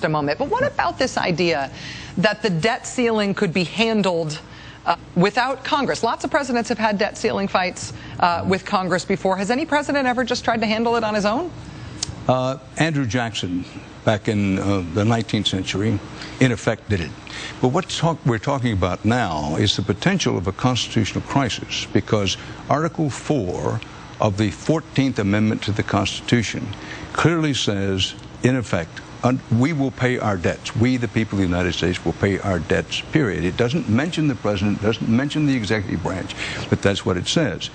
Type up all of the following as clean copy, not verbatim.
just a moment. But what about this idea that the debt ceiling could be handled without Congress? Lots of presidents have had debt ceiling fights with Congress before. Has any president ever just tried to handle it on his own? Andrew Jackson, back in the 19th century, in effect did it. But what we're talking about now is the potential of a constitutional crisis, because Article 4 of the 14th Amendment to the Constitution clearly says, in effect, we will pay our debts. We, the people of the United States, will pay our debts, period. It doesn't mention the president, doesn't mention the executive branch, but that's what it says.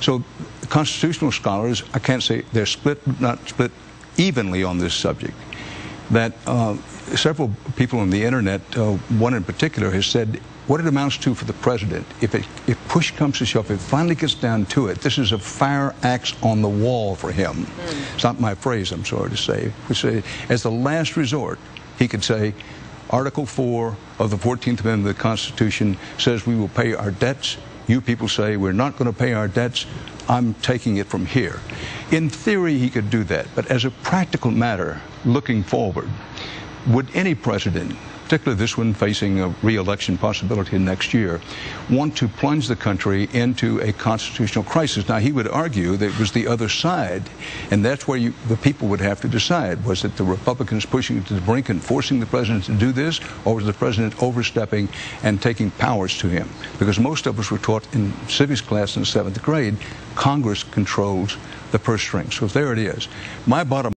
So constitutional scholars, I can't say they're split, not split evenly on this subject. That several people on the internet, one in particular, has said what it amounts to for the president, if push comes to shove, if it finally gets down to it, this is a fire axe on the wall for him. It's not my phrase, I'm sorry to say. We say, as the last resort, he could say, Article 4 of the 14th Amendment of the Constitution says we will pay our debts. You people say we're not going to pay our debts. I'm taking it from here. In theory, he could do that. But as a practical matter, looking forward, would any president, particularly this one facing a re-election possibility next year, want to plunge the country into a constitutional crisis? Now, he would argue that it was the other side, and that's where the people would have to decide. Was it the Republicans pushing it to the brink and forcing the president to do this, or was the president overstepping and taking powers to him? Because most of us were taught in civics class in the 7th grade, Congress controls the purse strings. So there it is. My bottom